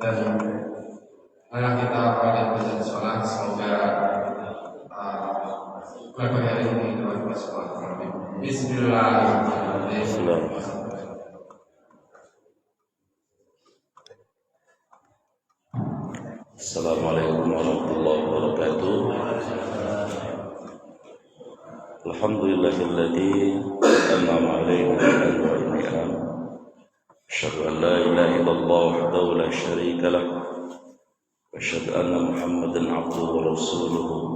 Dan marilah kita pada berjalan sholat, semoga pagi hari ini dapat kita sholat. Bismillahirrahmanirrahim. Assalamualaikum warahmatullahi wabarakatuh. Alhamdulillahilladzi an'ama 'alaina bil ni'am. Asyhadu an la ilaha illallah wahdahu la syarika lah. Wa asyhadu anna Muhammadan 'abduhu wa rasuluhu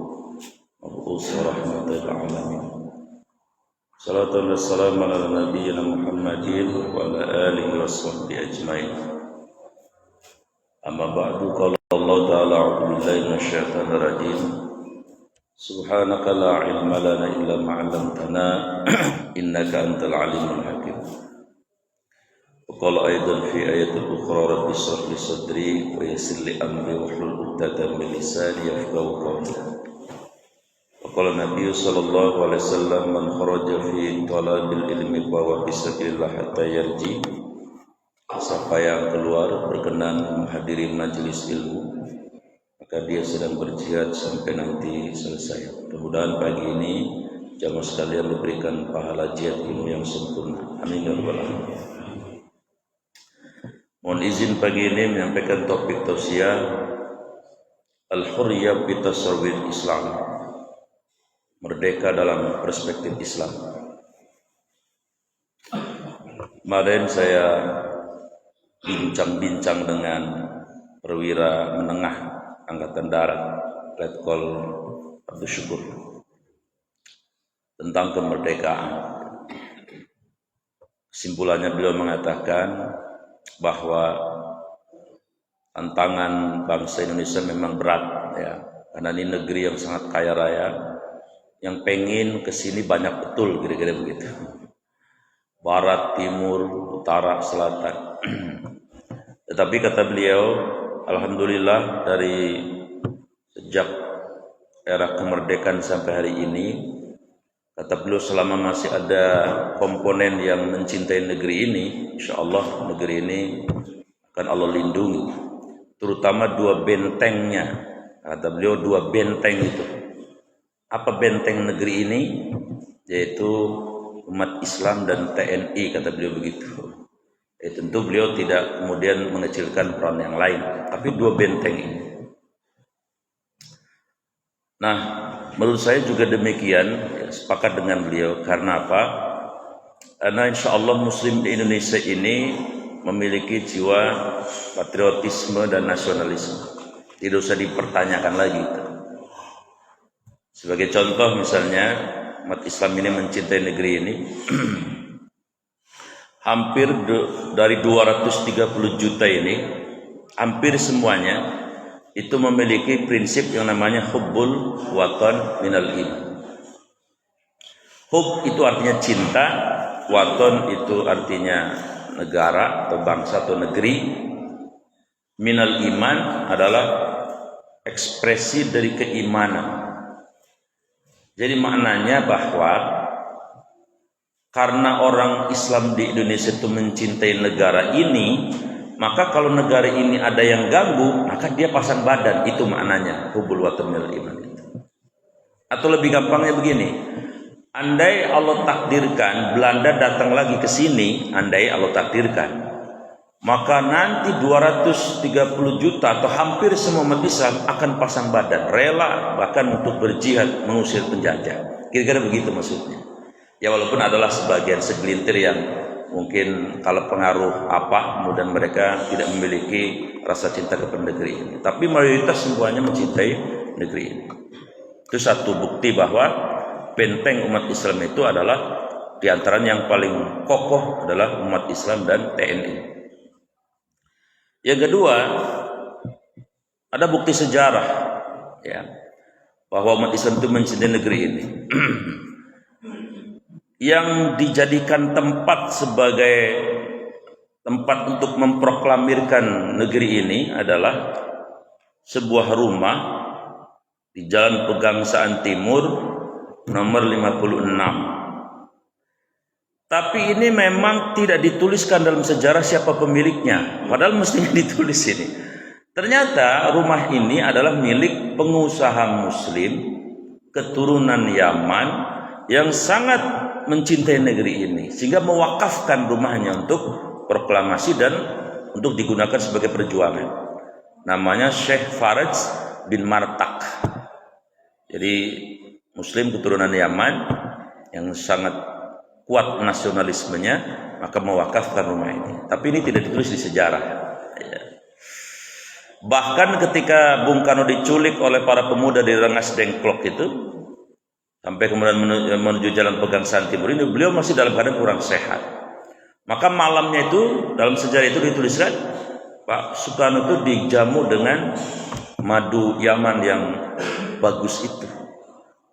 mab'uts rahmatan lil 'alamin. Salatu wassalamu ala nabiyyina Muhammadin wa ala alihi washabbihi ajmain. Amma ba'du, qala Allah ta'ala a'udzu billahi minasyaitonir rajim. Subhanaka la ilma lana illa ma 'allamtana innaka antal alimul hakim. Wa qala aidan fi ayatil ukhra rabbi shrah li sadri wa yassir li amri wahlul 'uqdatam min lisani yafqahu qawli. Wa qala Nabi sallallahu alaihi wasallam man kharaja fi talabil ilmi fa huwa fi sabilillah hatta yarji. Siapa yang keluar berkenan menghadiri majelis ilmu, maka dia sedang berjihad sampai nanti selesai. Mudah-mudahan pagi ini jamaah sekalian diberikan pahala jihad ilmu yang sempurna. Amin ya rabbal alamin. Mohon izin pagi ini menyampaikan topik tausiah Al-Hurriyah fi Tasawwur Islam, merdeka dalam perspektif Islam. Kemarin saya bincang-bincang dengan perwira menengah Angkatan Darat Letkol Abdul Syukur tentang kemerdekaan. Kesimpulannya beliau mengatakan bahwa tantangan bangsa Indonesia memang berat ya, karena ini negeri yang sangat kaya raya, yang pengen kesini banyak betul, kira-kira begitu. Barat, timur, utara, selatan. Tetapi kata beliau, alhamdulillah dari sejak era kemerdekaan sampai hari ini, kata beliau selama masih ada komponen yang mencintai negeri ini, insyaallah negeri ini akan Allah lindungi. Terutama dua bentengnya. Kata beliau dua benteng itu. Apa benteng negeri ini? Yaitu umat Islam dan TNI, kata beliau begitu. Tentu beliau tidak kemudian mengecilkan peran yang lain, tapi dua benteng ini. Nah, menurut saya juga demikian, ya, sepakat dengan beliau. Karena apa? Karena insya Allah Muslim di Indonesia ini memiliki jiwa patriotisme dan nasionalisme. Tidak usah dipertanyakan lagi itu. Sebagai contoh misalnya, umat Islam ini mencintai negeri ini. Hampir dari 230 juta ini, hampir semuanya itu memiliki prinsip yang namanya hubbul watan minal iman. Hub itu artinya cinta, watan itu artinya negara atau bangsa atau negeri. Minal iman adalah ekspresi dari keimanan. Jadi maknanya bahwa karena orang Islam di Indonesia itu mencintai negara ini, maka kalau negara ini ada yang ganggu, maka dia pasang badan. Itu maknanya hubbul watan minal iman itu. Atau lebih gampangnya begini, andai Allah takdirkan Belanda datang lagi ke sini, andai Allah takdirkan, maka nanti 230 juta atau hampir semua umat Islam akan pasang badan, rela bahkan untuk berjihad mengusir penjajah. Kira-kira begitu maksudnya. Ya walaupun adalah sebagian segelintir yang mungkin kalau pengaruh apa, kemudian mereka tidak memiliki rasa cinta kepada negeri ini. Tapi mayoritas semuanya mencintai negeri ini. Itu satu bukti bahwa benteng umat Islam itu adalah diantara yang paling kokoh adalah umat Islam dan TNI. Yang kedua, ada bukti sejarah ya, bahwa umat Islam itu mencintai negeri ini. Yang dijadikan tempat sebagai tempat untuk memproklamirkan negeri ini adalah sebuah rumah di Jalan Pegangsaan Timur nomor 56. Tapi ini memang tidak dituliskan dalam sejarah siapa pemiliknya, padahal mestinya ditulis ini. Ternyata rumah ini adalah milik pengusaha muslim keturunan Yaman yang sangat mencintai negeri ini, sehingga mewakafkan rumahnya untuk proklamasi dan untuk digunakan sebagai perjuangan. Namanya Syekh Faraj bin Martak. Jadi muslim keturunan Yaman yang sangat kuat nasionalismenya, maka mewakafkan rumah ini. Tapi ini tidak ditulis di sejarah. Bahkan ketika Bung Karno diculik oleh para pemuda di Rengas Dengklok itu, sampai kemudian menuju Jalan Pegangsaan Timur ini, beliau masih dalam keadaan kurang sehat. Maka malamnya itu dalam sejarah itu dituliskan Pak Soekarno itu dijamu dengan madu Yaman yang bagus itu,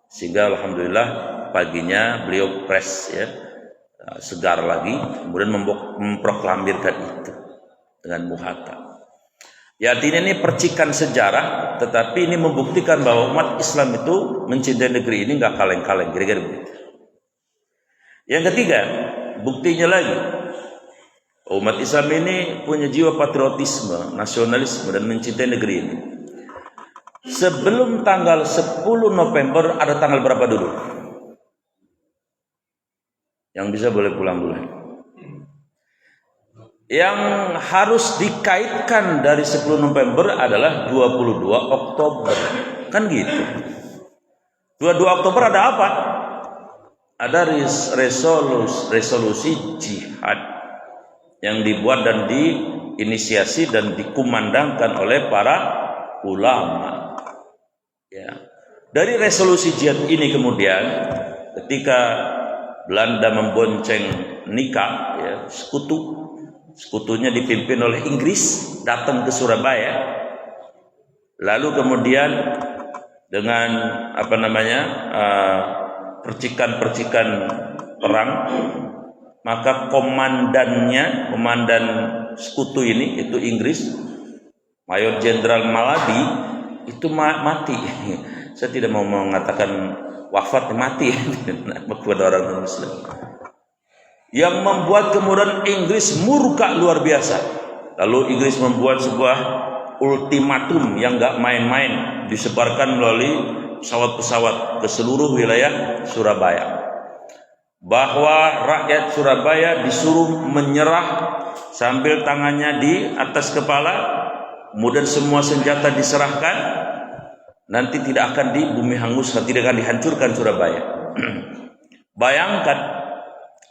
sehingga alhamdulillah paginya beliau fresh ya, segar lagi, kemudian memproklamirkan itu dengan muhata. Ya, artinya ini percikan sejarah, tetapi ini membuktikan bahwa umat Islam itu mencintai negeri ini nggak kaleng-kaleng, kira-kira begitu. Yang ketiga, buktinya lagi, umat Islam ini punya jiwa patriotisme, nasionalisme, dan mencintai negeri ini. Sebelum tanggal 10 November ada tanggal berapa dulu? Yang bisa boleh pulang bulan. Yang harus dikaitkan dari 10 November adalah 22 Oktober. Kan gitu. 22 Oktober ada apa? Ada resolusi jihad yang dibuat dan diinisiasi dan dikumandangkan oleh para ulama. Ya. Dari resolusi jihad ini kemudian ketika Belanda membonceng Nika, ya, sekutunya dipimpin oleh Inggris datang ke Surabaya, lalu kemudian dengan percikan-percikan perang, maka komandan sekutu ini itu Inggris, Mayor Jenderal Maladi itu mati. Saya tidak mau mengatakan wafat, mati kepada orang Muslim. Yang membuat kemudian Inggris murka luar biasa. Lalu Inggris membuat sebuah ultimatum yang gak main-main, disebarkan melalui pesawat-pesawat ke seluruh wilayah Surabaya, bahwa rakyat Surabaya disuruh menyerah sambil tangannya di atas kepala, kemudian semua senjata diserahkan, nanti tidak akan di bumi hangus, tidak akan dihancurkan Surabaya. Bayangkan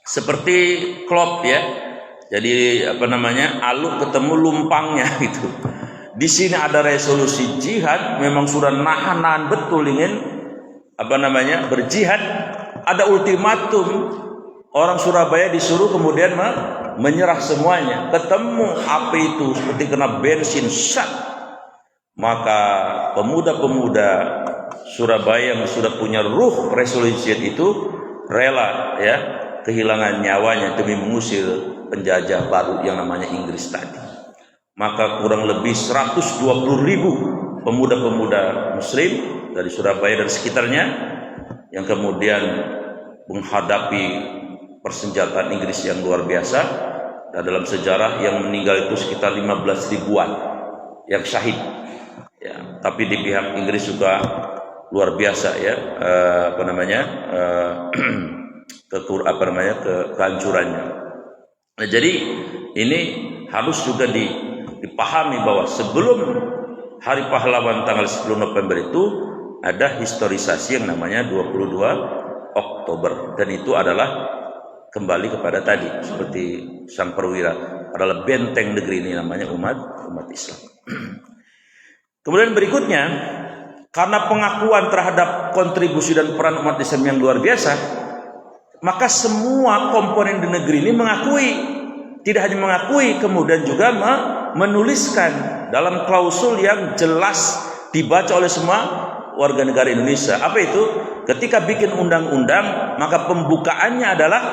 seperti klop ya, jadi aluk ketemu lumpangnya gitu. Di sini ada resolusi jihad, memang sudah nahan betul ingin berjihad. Ada ultimatum, orang Surabaya disuruh kemudian menyerah semuanya. Ketemu api itu seperti kena bensin, sat. Maka pemuda-pemuda Surabaya yang sudah punya ruh resolusi itu rela ya kehilangan nyawanya demi mengusir penjajah baru yang namanya Inggris tadi. Maka kurang lebih 120.000 pemuda-pemuda Muslim dari Surabaya dan sekitarnya yang kemudian menghadapi persenjataan Inggris yang luar biasa. Dan dalam sejarah yang meninggal itu sekitar 15 ribuan yang syahid. Ya, tapi di pihak Inggris juga luar biasa ya kehancurannya. Nah, jadi ini harus juga dipahami bahwa sebelum Hari Pahlawan tanggal 10 November itu ada historisasi yang namanya 22 Oktober, dan itu adalah kembali kepada tadi seperti sang perwira, adalah benteng negeri ini namanya umat Islam. Kemudian berikutnya, karena pengakuan terhadap kontribusi dan peran umat Islam yang luar biasa, maka semua komponen di negeri ini mengakui, tidak hanya mengakui, kemudian juga menuliskan dalam klausul yang jelas dibaca oleh semua warga negara Indonesia. Apa itu? Ketika bikin undang-undang, maka pembukaannya adalah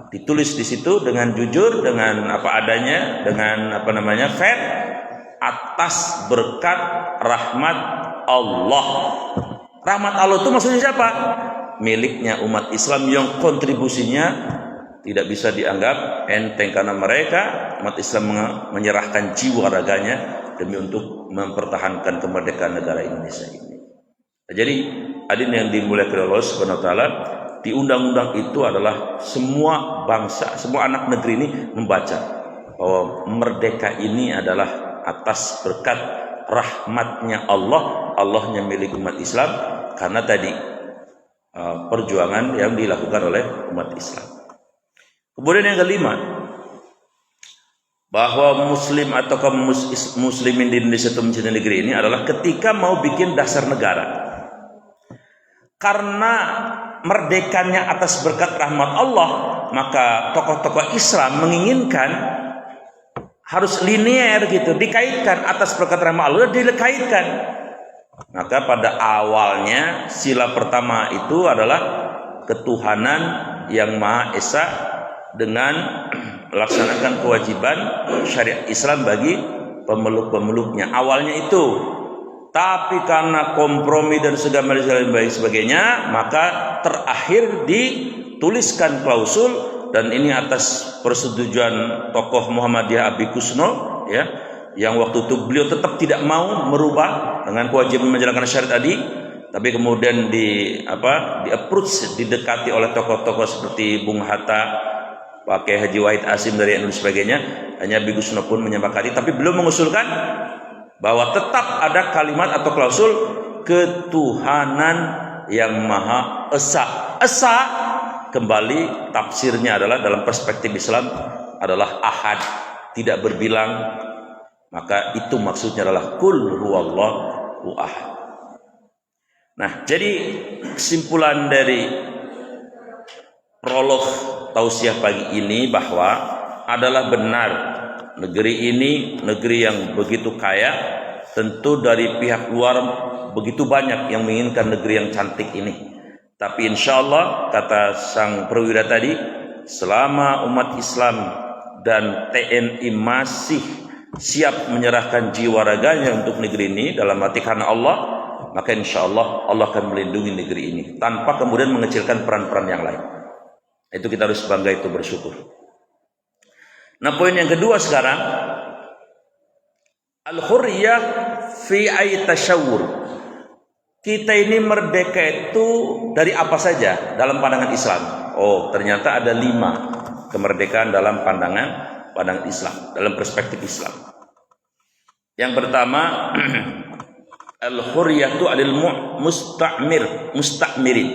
ditulis di situ dengan jujur, dengan apa adanya, dengan fair, atas berkat rahmat Allah. Rahmat Allah itu maksudnya siapa? Miliknya umat Islam yang kontribusinya tidak bisa dianggap enteng, karena mereka umat Islam menyerahkan jiwa raganya demi untuk mempertahankan kemerdekaan negara Indonesia ini. Jadi hadirin yang dimuliakan Allah Subhanahu wa taala, di undang-undang itu adalah semua bangsa, semua anak negeri ini membaca bahwa merdeka ini adalah atas berkat rahmatnya Allah, Allahnya milik umat Islam, karena tadi perjuangan yang dilakukan oleh umat Islam. Kemudian yang kelima, bahwa muslim atau kaum muslimin di Indonesia atau mencintai negeri ini adalah ketika mau bikin dasar negara, karena merdekanya atas berkat rahmat Allah, maka tokoh-tokoh Islam menginginkan harus linear gitu, dikaitkan atas berkat rahmat Allah, dikaitkan. Maka pada awalnya sila pertama itu adalah ketuhanan yang Maha Esa dengan melaksanakan kewajiban syariat Islam bagi pemeluk-pemeluknya. Awalnya itu, tapi karena kompromi dan segala sebagainya, maka terakhir dituliskan klausul. Dan ini atas persetujuan tokoh Muhammadiyah Abi Kusno, ya, yang waktu itu beliau tetap tidak mau merubah dengan kewajiban menjalankan syariat tadi, tapi kemudian di-approach, didekati oleh tokoh-tokoh seperti Bung Hatta, pakai Haji Wahid Asim dari NU dan sebagainya. Hanya Abi Kusno pun menyepakati, tapi belum mengusulkan bahwa tetap ada kalimat atau klausul ketuhanan yang Maha Esa. Esa kembali tafsirnya adalah dalam perspektif Islam adalah ahad, tidak berbilang. Maka itu maksudnya adalah kul huwallahu ahad. Nah, jadi kesimpulan dari prolog tausiah pagi ini bahwa adalah benar negeri ini negeri yang begitu kaya. Tentu dari pihak luar begitu banyak yang menginginkan negeri yang cantik ini. Tapi insya Allah, kata sang perwira tadi, selama umat Islam dan TNI masih siap menyerahkan jiwa raganya untuk negeri ini dalam arti karena Allah, maka insya Allah Allah akan melindungi negeri ini tanpa kemudian mengecilkan peran-peran yang lain. Itu kita harus bangga, itu bersyukur. Nah, poin yang kedua sekarang, al-hurriyah fi ay tashawwur. Kita ini merdeka itu dari apa saja dalam pandangan Islam? Oh, ternyata ada 5 kemerdekaan dalam pandangan Islam, dalam perspektif Islam. Yang pertama, al-hurriyatu adil musta'mirin.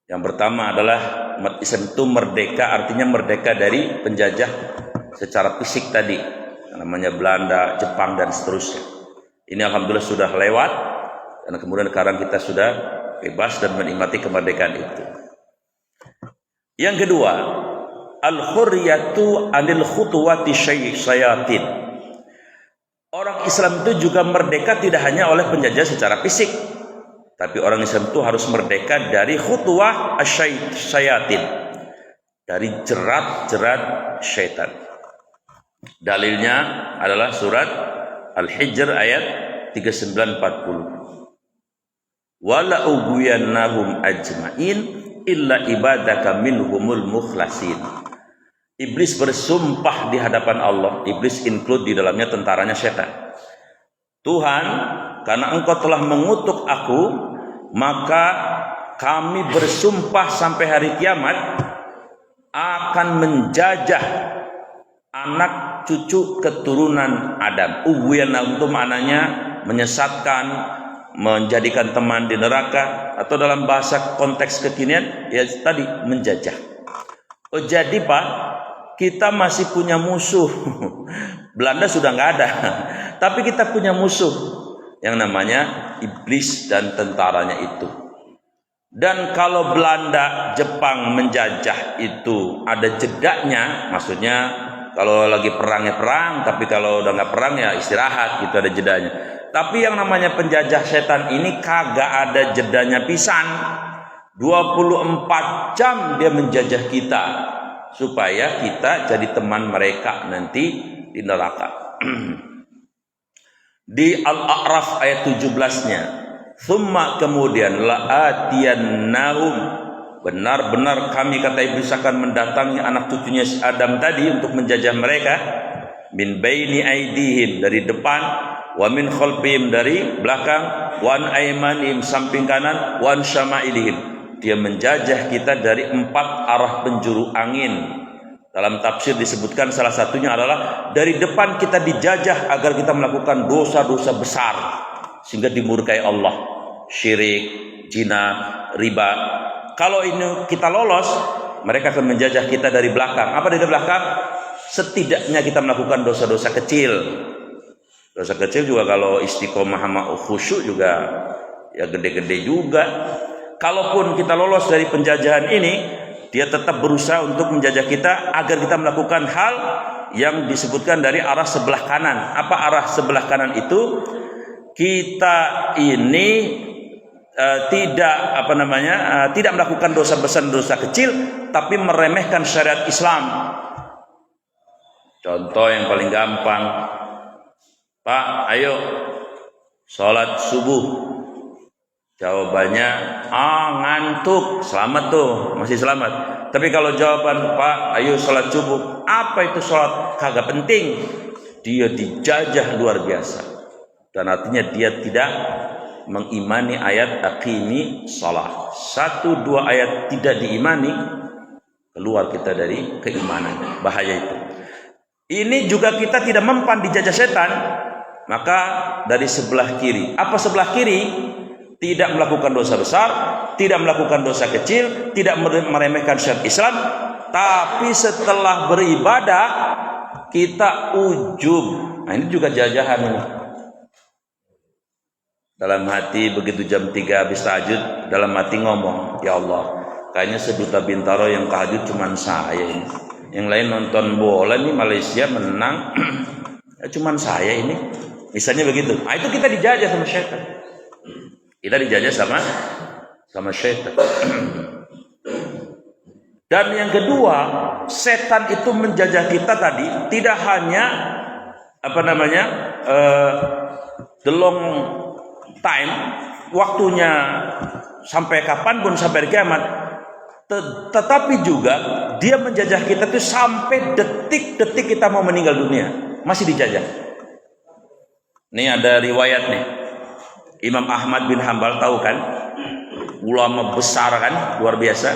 Yang pertama adalah umat Islam itu merdeka, artinya merdeka dari penjajah secara fisik tadi, namanya Belanda, Jepang dan seterusnya. Ini alhamdulillah sudah lewat. Dan kemudian sekarang kita sudah bebas dan menikmati kemerdekaan itu. Yang kedua, al-hurriyatu anil khutuwati syayatin. Orang Islam itu juga merdeka tidak hanya oleh penjajah secara fisik, tapi orang Islam itu harus merdeka dari khutuwah syayatin, dari jerat-jerat syaitan. Dalilnya adalah surat Al-Hijr ayat 39-40. Wala ubuyannahum ajma'in illa ibadaka minhumul mukhlasin. Iblis bersumpah di hadapan Allah, iblis include di dalamnya tentaranya setan. Tuhan, karena engkau telah mengutuk aku, maka kami bersumpah sampai hari kiamat akan menjajah anak cucu keturunan Adam. Ubuyannahum itu maknanya menyesatkan, menjadikan teman di neraka, atau dalam bahasa konteks kekinian ya tadi menjajah. Oh, jadi Pak, kita masih punya musuh. Belanda sudah nggak ada, tapi kita punya musuh yang namanya iblis dan tentaranya itu. Dan kalau Belanda, Jepang menjajah itu ada jedanya, maksudnya kalau lagi perang ya perang, tapi kalau udah nggak perang ya istirahat, gitu ada jedanya. Tapi yang namanya penjajah setan ini kagak ada jedanya pisan. 24 jam dia menjajah kita supaya kita jadi teman mereka nanti di neraka. Di Al-A'raf ayat 17-nya, "Tsumma kemudian la'atiyannahum," benar-benar kami, kata iblis, akan mendatangi anak cucunya Adam tadi untuk menjajah mereka. min baini aidihim dari depan, wa min khalfihim dari belakang, wa an aymanihim samping kanan, wa an syama'ilihim. Dia menjajah kita dari 4 arah penjuru angin. Dalam tafsir disebutkan salah satunya adalah dari depan kita dijajah agar kita melakukan dosa-dosa besar sehingga dimurkai Allah, syirik, zina, riba. Kalau ini kita lolos, mereka akan menjajah kita dari belakang. Apa dari belakang? Setidaknya kita melakukan dosa-dosa kecil. Dosa kecil juga kalau istiqomah sama khusyuk juga ya gede-gede juga. Kalaupun kita lolos dari penjajahan ini, dia tetap berusaha untuk menjajah kita agar kita melakukan hal yang disebutkan dari arah sebelah kanan. Apa arah sebelah kanan itu? Kita ini tidak melakukan dosa besar, dosa kecil, tapi meremehkan syariat Islam. Contoh yang paling gampang, Pak, ayo sholat subuh. Jawabannya, ngantuk, selamat tuh, masih selamat. Tapi kalau jawaban, Pak, ayo sholat subuh, apa itu sholat? Kagak penting. Dia dijajah luar biasa. Dan artinya dia tidak mengimani ayat aqimi shalah. 1-2 ayat tidak diimani, keluar kita dari keimanan. Bahaya itu. Ini juga kita tidak mempan dijajah setan. Maka dari sebelah kiri. Apa sebelah kiri? Tidak melakukan dosa besar, tidak melakukan dosa kecil, tidak meremehkan syariat Islam, tapi setelah beribadah kita ujub. Nah, ini juga jajahan ini. Dalam hati begitu jam 3 habis tahajud, dalam hati ngomong, ya Allah, kayaknya sejuta bintaro yang tahajud cuman saya ini. Yang lain nonton bola nih, Malaysia menang, ya cuman saya ini. Misalnya begitu. Nah, itu kita dijajah sama syaitan. Kita dijajah sama syaitan. Dan yang kedua, setan itu menjajah kita tadi tidak hanya the long time, waktunya sampai kapanpun, sampai kiamat, tetapi juga dia menjajah kita itu sampai detik-detik kita mau meninggal dunia, masih dijajah. Ini ada riwayat nih. Imam Ahmad bin Hanbal, tahu kan, ulama besar kan, luar biasa.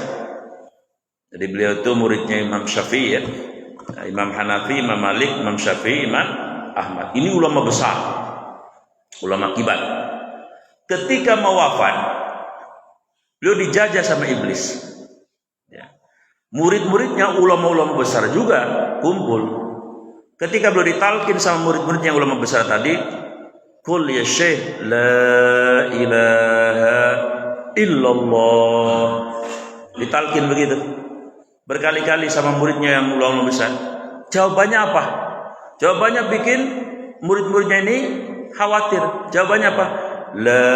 Jadi beliau itu muridnya Imam Syafi'i ya. Imam Hanafi, Imam Malik, Imam Syafi'i, Imam Ahmad. Ini ulama besar, ulama kibar. Ketika mau wafat, beliau dijajah sama iblis. Ya. Murid-muridnya ulama-ulama besar juga kumpul. Ketika beliau ditalkin sama murid-muridnya ulama besar tadi, Qul ya Syekh la ilaha illallah. Ditalkin begitu berkali-kali sama muridnya yang ulama besar. Jawabannya apa? Jawabannya bikin murid-muridnya ini khawatir. Jawabannya apa? La.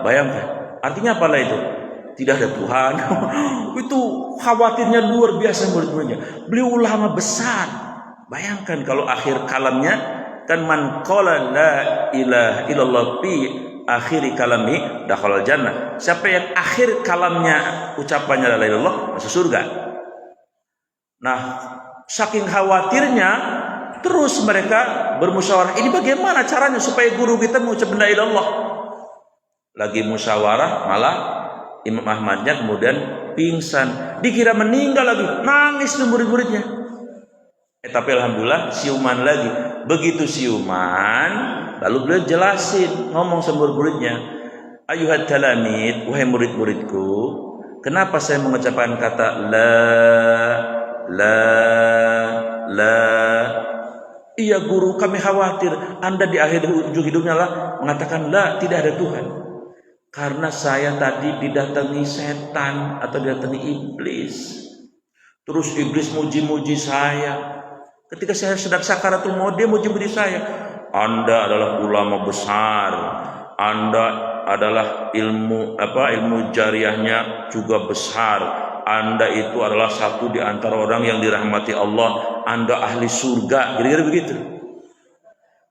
Bayangkan. Artinya apa lah itu? Tidak ada Tuhan. Itu khawatirnya luar biasa murid-muridnya. Beliau ulama besar. Bayangkan kalau akhir kalamnya kan man qala la ilaha illallah fi akhir kalami dakhala jannah. Siapa yang akhir kalamnya ucapannya la ilaha illallah masuk surga. Nah, saking khawatirnya terus mereka bermusyawarah, ini bagaimana caranya supaya guru kita mengucap la ilaha illallah. Lagi musyawarah malah Imam Ahmadnya kemudian pingsan, dikira meninggal lagi, nangis tuh murid-muridnya. Tapi alhamdulillah siuman lagi. Begitu siuman, lalu beliau jelasin, ngomong sama murid-muridnya, ayuhat talamid, wahai murid-muridku, kenapa saya mengucapkan kata la. Iya guru, kami khawatir Anda di akhir ujung hidupnya lah mengatakan la, tidak ada Tuhan. Karena saya tadi didatangi setan atau didatangi iblis. Terus iblis muji-muji saya. Ketika saya sedang sakaratul maut, dia muji-muji saya. Anda adalah ulama besar. Anda adalah ilmu jariahnya juga besar. Anda itu adalah satu di antara orang yang dirahmati Allah. Anda ahli surga. Kira-kira begitu.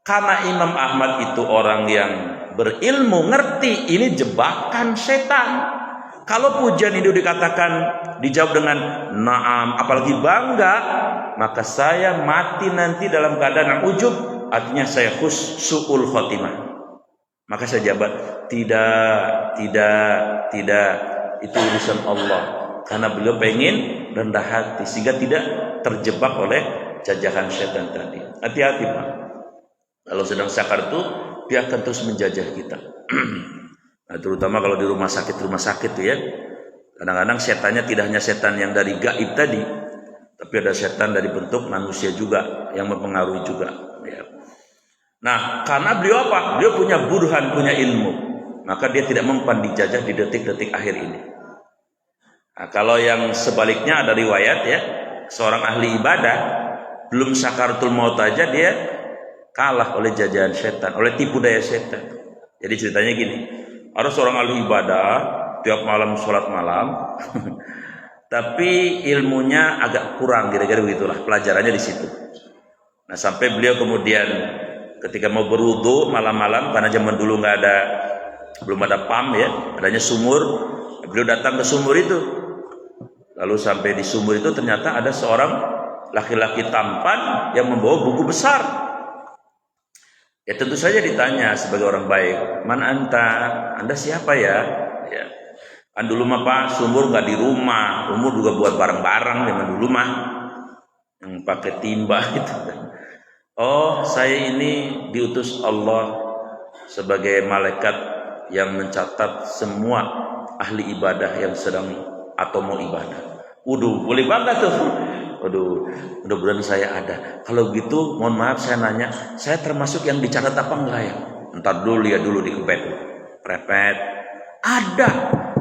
Karena Imam Ahmad itu orang yang berilmu, ngerti ini jebakan setan. Kalau pujian itu dikatakan dijawab dengan na'am, apalagi bangga, maka saya mati nanti dalam keadaan ujub, artinya saya su'ul khotimah. Maka saya jabat, tidak, itu urusan Allah. Karena beliau pengen rendah hati sehingga tidak terjebak oleh jajahan syaitan tadi. Hati-hati Pak. Kalau sedang sakar itu dia akan terus menjajah kita. Nah, terutama kalau di rumah sakit tuh ya. Kadang-kadang setannya tidak hanya setan yang dari gaib tadi, tapi ada setan dari bentuk manusia juga yang mempengaruhi juga. Ya. Nah, karena beliau apa? Beliau punya burhan, punya ilmu, maka dia tidak mempan dijajah di detik-detik akhir ini. Nah, kalau yang sebaliknya ada riwayat ya, seorang ahli ibadah belum sakaratul maut aja dia kalah oleh jajahan setan, oleh tipu daya setan. Jadi ceritanya gini, ada seorang ahli ibadah tiap malam sholat malam, tapi ilmunya agak kurang, kira-kira begitulah pelajarannya di situ. Nah, sampai beliau kemudian ketika mau berwudu malam-malam, karena zaman dulu belum ada pam ya, adanya sumur, beliau datang ke sumur itu. Lalu sampai di sumur itu ternyata ada seorang laki-laki tampan yang membawa buku besar. Ya tentu saja ditanya sebagai orang baik, "Man anta? Anda siapa ya?" Ya. Kan dulu mah Pak, sumur nggak di rumah, sumur juga buat barang-barang zaman dulu mah, yang pakai timba itu. Oh, saya ini diutus Allah sebagai malaikat yang mencatat semua ahli ibadah yang sedang atau mau ibadah. Waduh, boleh banget tuh. Waduh, mudah-mudahan saya ada. Kalau gitu, mohon maaf saya nanya, saya termasuk yang dicatat apa enggak ya? Ntar dulu lihat dulu di kepet. Prepet. Ada.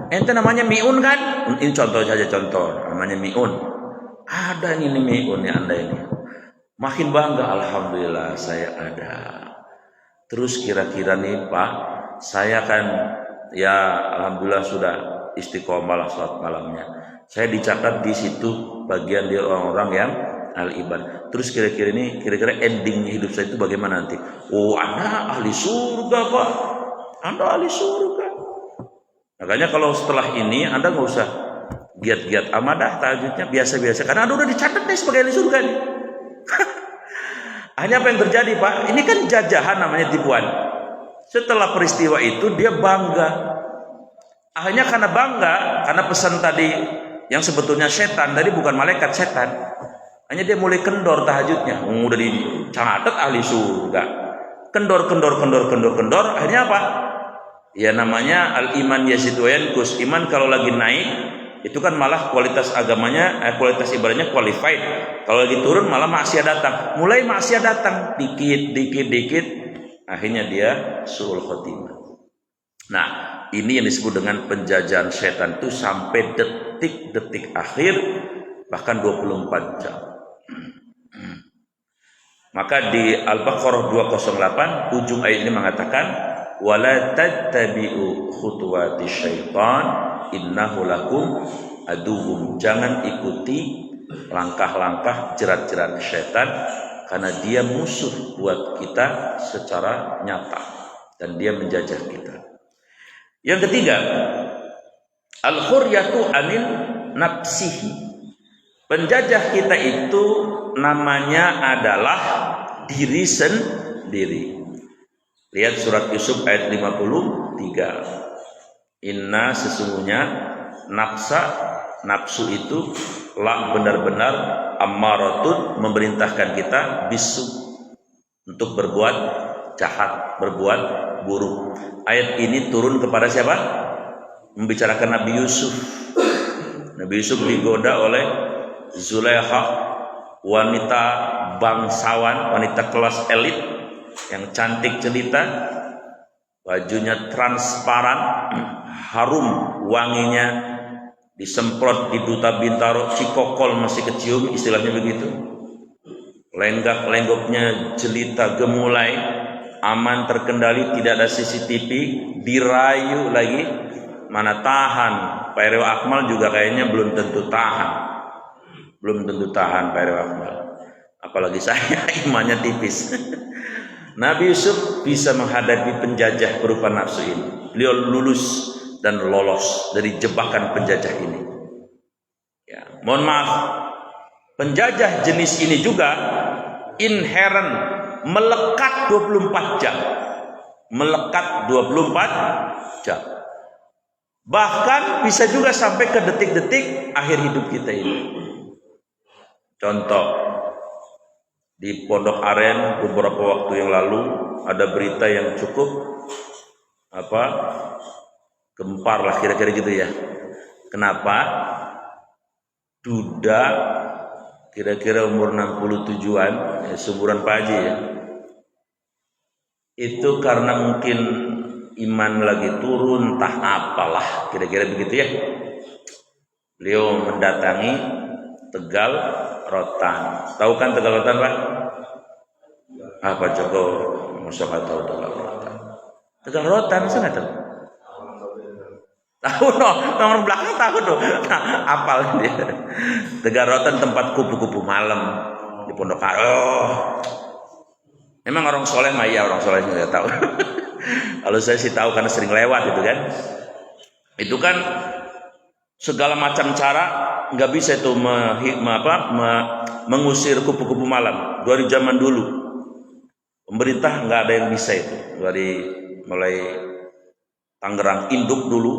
Ente namanya Miun kan? Ini contoh saja contoh. Namanya Miun. Ada ini Miun ya Anda ini. Makin bangga, alhamdulillah saya ada. Terus kira-kira nih Pak, saya kan ya alhamdulillah sudah istiqomah lah sholat malamnya. Saya dicatat di situ bagian dari orang-orang yang al-ibadah. Terus kira-kira ending hidup saya itu bagaimana nanti? Oh, Anda ahli surga Pak. Anda ahli surga. Makanya kalau setelah ini Anda nggak usah giat-giat amadah tahajudnya biasa-biasa, karena Anda udah dicatat nih sebagai ahli surga nih. Hanya apa yang terjadi Pak? Ini kan jajahan namanya tipuan. Setelah peristiwa itu dia bangga. Akhirnya karena bangga, karena pesan tadi yang sebetulnya setan tadi bukan malaikat, setan. Hanya dia mulai kendor tahajudnya. Udah dicatat ahli surga. Kendor. Akhirnya apa? Ya namanya al-iman yazid wa yanqus. Iman kalau lagi naik itu kan malah kualitas agamanya, kualitas ibadahnya qualified. Kalau lagi turun malah maksiat datang. Mulai maksiat datang dikit. Akhirnya dia su'ul khotimah. Nah, ini yang disebut dengan penjajahan setan itu sampai detik-detik akhir, bahkan 24 jam. Maka di Al-Baqarah 208 ujung ayat ini mengatakan wala tattabi'u khutuwati syaitan innahu lakum aduwwum. Jangan ikuti langkah-langkah jerat-jerat syaitan karena dia musuh buat kita secara nyata dan dia menjajah kita. Yang ketiga, al-khuryatu anil nafsihi. Penjajah kita itu namanya adalah diri sendiri. Lihat surat Yusuf ayat 53. Inna sesungguhnya nafsu itu benar-benar ammaratun memerintahkan kita bisu untuk berbuat jahat, berbuat buruk. Ayat ini turun kepada siapa? Membicarakan Nabi Yusuf. Nabi Yusuf digoda oleh Zulaikha, wanita bangsawan, wanita kelas elit yang cantik jelita, bajunya transparan, harum wanginya, disemprot di duta bintaro, cikokol masih kecium, istilahnya begitu. Lenggak-lenggoknya jelita, gemulai, aman, terkendali, tidak ada CCTV, dirayu lagi. Mana tahan, Pak RW Akmal juga kayaknya belum tentu tahan. Pak RW Akmal. Apalagi saya imannya tipis. Nabi Yusuf bisa menghadapi penjajah berupa nafsu ini. Beliau lulus dan lolos dari jebakan penjajah ini. Ya, mohon maaf, penjajah jenis ini juga inherent melekat 24 jam. Melekat 24 jam. Bahkan bisa juga sampai ke detik-detik akhir hidup kita ini. Contoh, di Pondok Aren beberapa waktu yang lalu ada berita yang cukup gempar lah kira-kira gitu ya. Kenapa? Duda kira-kira umur 67-an, seumuran Pak Haji ya. Itu karena mungkin iman lagi turun, entah apalah, kira-kira begitu ya. Beliau mendatangi Tegal Rotan. Tahu kan Tegal Rotan, Pak? Apa Joko Musa tahu Tegal Rotan? Tegal Rotan sana tahu. Tahu nomor belakang tahu tuh. Apal dia. Tegal Rotan tempat kupu-kupu malam di Pondok Aren. Memang orang soleh mah ya, orang soleh nggak tahu. Kalau saya sih tahu karena sering lewat gitu kan. Itu kan segala macam cara nggak bisa itu mengusir kupu-kupu malam. Dari zaman dulu pemerintah nggak ada yang bisa itu. Dari mulai Tangerang Induk dulu,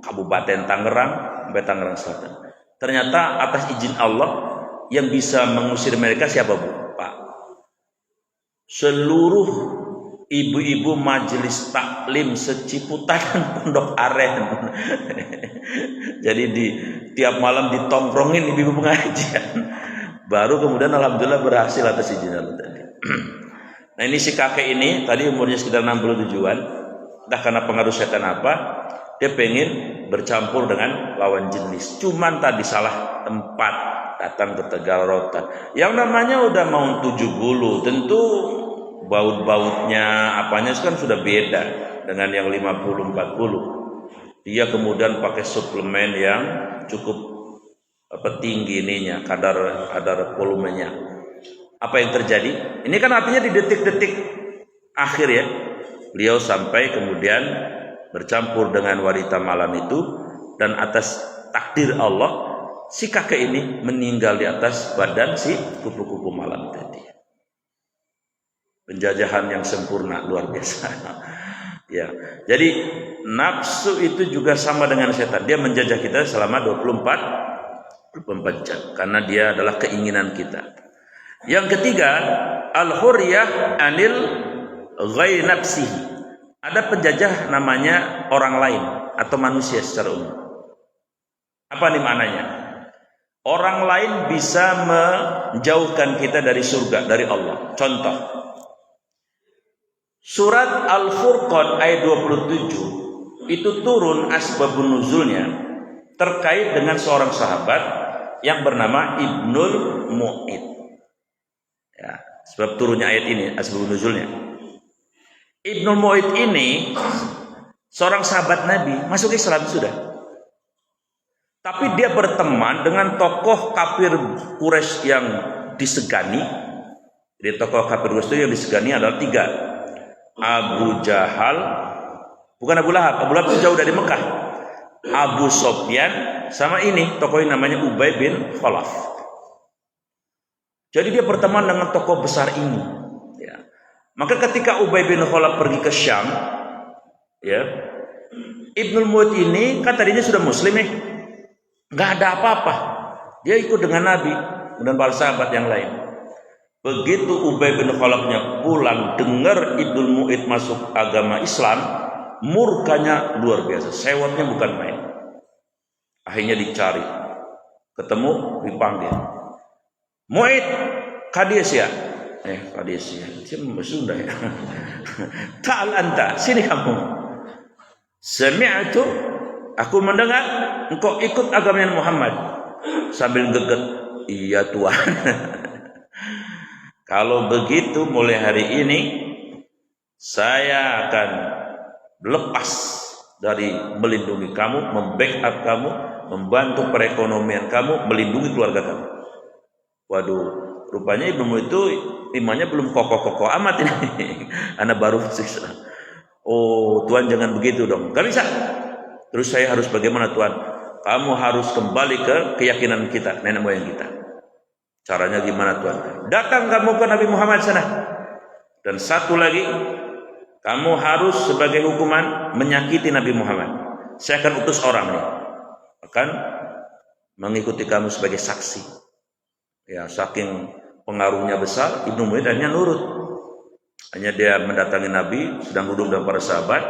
Kabupaten Tangerang sampai Tangerang Selatan. Ternyata atas izin Allah yang bisa mengusir mereka siapa, Bu? Pak. Seluruh ibu-ibu majelis taklim seciputan Pondok Aren. Jadi di tiap malam ditongkrongin ibu-ibu pengajian. Baru kemudian alhamdulillah berhasil atas izin Allah tadi. Nah ini si kakek ini tadi umurnya sekitar 67-an. Entah karena pengaruh setan apa, dia pengen bercampur dengan lawan jenis. Cuman tadi salah tempat, datang ke Tegal Rotan. Yang namanya udah mau 70, tentu baut-bautnya apanya kan sudah beda dengan yang 50-40. Dia kemudian pakai suplemen yang cukup tinggi ininya, kadar volumenya. Apa yang terjadi? Ini kan artinya di detik-detik akhir ya, beliau sampai kemudian bercampur dengan wanita malam itu, dan atas takdir Allah si kakek ini meninggal di atas badan si kupu-kupu malam tadi. Penjajahan yang sempurna luar biasa. Ya. Jadi nafsu itu juga sama dengan setan. Dia menjajah kita selama 24 jam karena dia adalah keinginan kita. Yang ketiga, al-hurriyah anil ghai nafsihi. Ada penjajah namanya orang lain atau manusia secara umum. Apa nih maknanya? Orang lain bisa menjauhkan kita dari surga, dari Allah. Contoh, surat Al-Furqan ayat 27 itu turun asbabun nuzulnya terkait dengan seorang sahabat yang bernama Ibnul Mu'id. Ya, sebab turunnya ayat ini asbabun nuzulnya. Ibnul Mu'id ini seorang sahabat Nabi, masuk Islam sudah. Tapi dia berteman dengan tokoh kafir Quraisy yang disegani. Jadi tokoh kafir Quraisy yang disegani adalah 3. Abu Jahal, bukan Abu Lahab. Abu Lahab itu jauh dari Mekah. Abu Sofyan sama ini tokoh yang namanya Ubay bin Khalaf. Jadi dia berteman dengan tokoh besar ini. Ya. Maka ketika Ubay bin Khalaf pergi ke Syam, ya, Ibnul Mu'id ini kan tadinya sudah Muslim nih, nggak ada apa-apa. Dia ikut dengan Nabi dan para sahabat yang lain. Begitu Ubay bin Khalafnya pulang dengar Ibnul Mu'id masuk agama Islam, murkanya luar biasa, sewotnya bukan main. Akhirnya dicari, ketemu, dipanggil. Mu'id, Qadis ya? Qadis ya, Sunda ya. Ta'al anta, sini kamu. Sami'tu, aku mendengar engkau ikut agamanya Muhammad. Sambil geget, iya Tuhan. Kalau begitu mulai hari ini saya akan lepas dari melindungi kamu, membackup kamu, membantu perekonomian kamu, melindungi keluarga kamu. Waduh, rupanya Ibnu Mu'id itu imannya belum kokoh-kokoh amat ini. Anak baru Islam. Oh, Tuhan jangan begitu dong. Gak bisa. Terus saya harus bagaimana Tuhan? Kamu harus kembali ke keyakinan kita, nenek moyang kita. Caranya gimana Tuhan? Datang kamu ke Nabi Muhammad sana. Dan satu lagi, kamu harus sebagai hukuman menyakiti Nabi Muhammad. Saya akan utus orang nih, akan mengikuti kamu sebagai saksi. Ya, saking pengaruhnya besar, Ibnu Mu'ayyid hanya nurut. Hanya dia mendatangi Nabi, sedang duduk dengan para sahabat.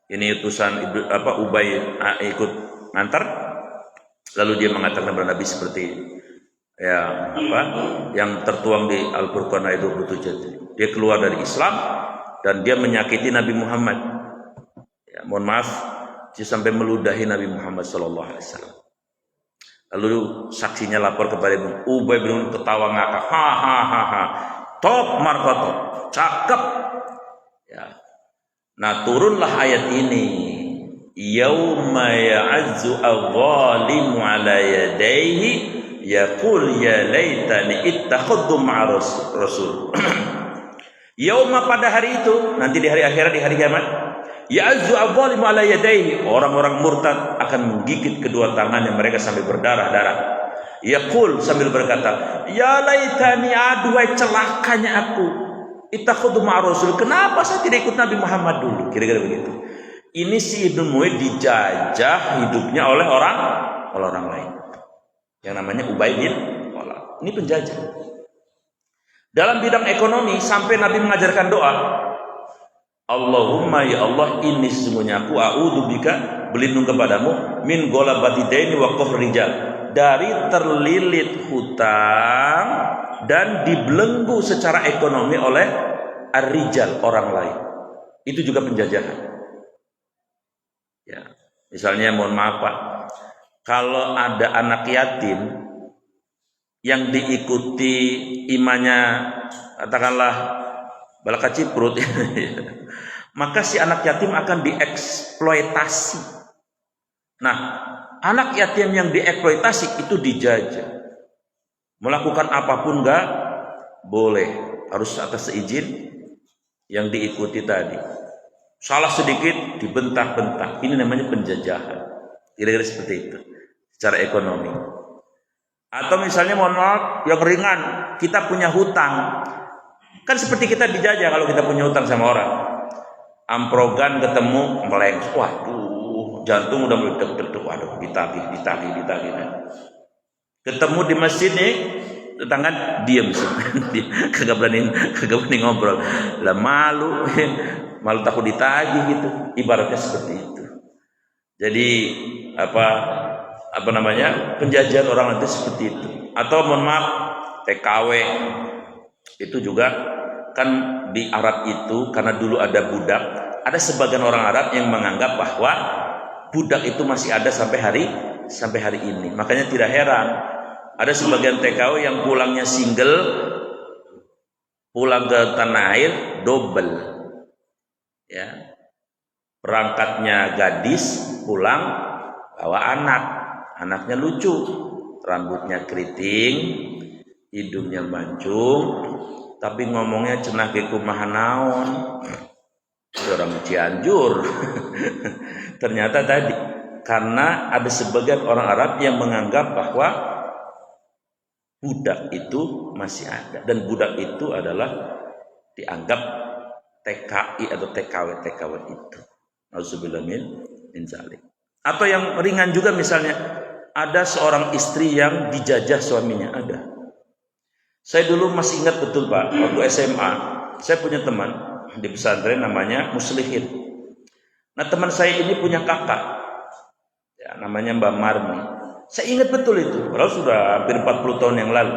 Ini utusan Ubay ikut ngantar, lalu dia mengatakan kepada Nabi seperti yang tertuang di Al-Furqan ayat 27. Dia keluar dari Islam dan dia menyakiti Nabi Muhammad. Ya, mohon maaf, dia sampai meludahi Nabi Muhammad SAW. Lalu saksinya lapor kepada Ubay bin ketawa ngakak, ha, top markoto, cakep. Ya. Nah, turunlah ayat ini. Yauma ya'azzu al-zalimu ala yadayhi yaqul ya laitani ittakhadtu ma'a rasul. Yauma, pada hari itu, nanti di hari akhirat, di hari kiamat, ya'azzu al-zalimu ala yadayhi, orang-orang murtad akan menggigit kedua tangannya mereka sampai berdarah-darah. Yaqul, sambil berkata, ya laitani, aduhai celakanya aku, ittakhadtu ma'a rasul, kenapa saya tidak ikut Nabi Muhammad dulu, kira-kira begitu. Ini si Ibnu Mu'ayyid dijajah hidupnya oleh orang lain yang namanya Ubay bin Khalaf. Ini penjajah. Dalam bidang ekonomi sampai Nabi mengajarkan doa, Allahumma ya Allah, ini sesungguhnya aku a'udzubika, berlindung kepadamu, min ghalabati daini wa qahri rijal, dari terlilit hutang dan dibelenggu secara ekonomi oleh ar-rijal, orang lain. Itu juga penjajahan. Ya, misalnya mohon maaf Pak, kalau ada anak yatim yang diikuti imannya katakanlah balaka ciprut, maka si anak yatim akan dieksploitasi. Nah, anak yatim yang dieksploitasi itu dijajah. Melakukan apapun enggak boleh, harus atas izin yang diikuti tadi. Salah sedikit dibentak-bentak. Ini namanya penjajahan. Kira-kira seperti itu secara ekonomi. Atau misalnya mohon maaf yang ringan, kita punya hutang. Kan seperti kita dijajah kalau kita punya hutang sama orang. Amprogan ketemu meleng, waduh, jantung udah meledak-ledak, waduh, ditagih. Ketemu di masjid nih, tetangga diam, kagak berani ngobrol. Lah malu takut ditagih gitu. Ibaratnya seperti itu. Jadi apa namanya, penjajahan orang itu seperti itu. Atau mohon maaf TKW itu juga kan di Arab itu, karena dulu ada budak, ada sebagian orang Arab yang menganggap bahwa budak itu masih ada sampai hari ini. Makanya tidak heran ada sebagian TKW yang pulangnya single, pulang ke tanah air double. Ya. Berangkatnya gadis, pulang bawa anaknya lucu, rambutnya keriting, hidungnya mancung, tapi ngomongnya cenah ke kumaha naon, orang Cianjur. Ternyata tadi karena ada sebagian orang Arab yang menganggap bahwa budak itu masih ada, dan budak itu adalah dianggap TKI atau TKW itu. Nauzubillah min zalik. Atau yang ringan juga, misalnya ada seorang istri yang dijajah suaminya, ada. Saya dulu masih ingat betul Pak, waktu SMA, saya punya teman di pesantren namanya Muslihin. Nah, teman saya ini punya kakak, ya, namanya Mbak Marni. Saya ingat betul itu, padahal sudah hampir 40 tahun yang lalu.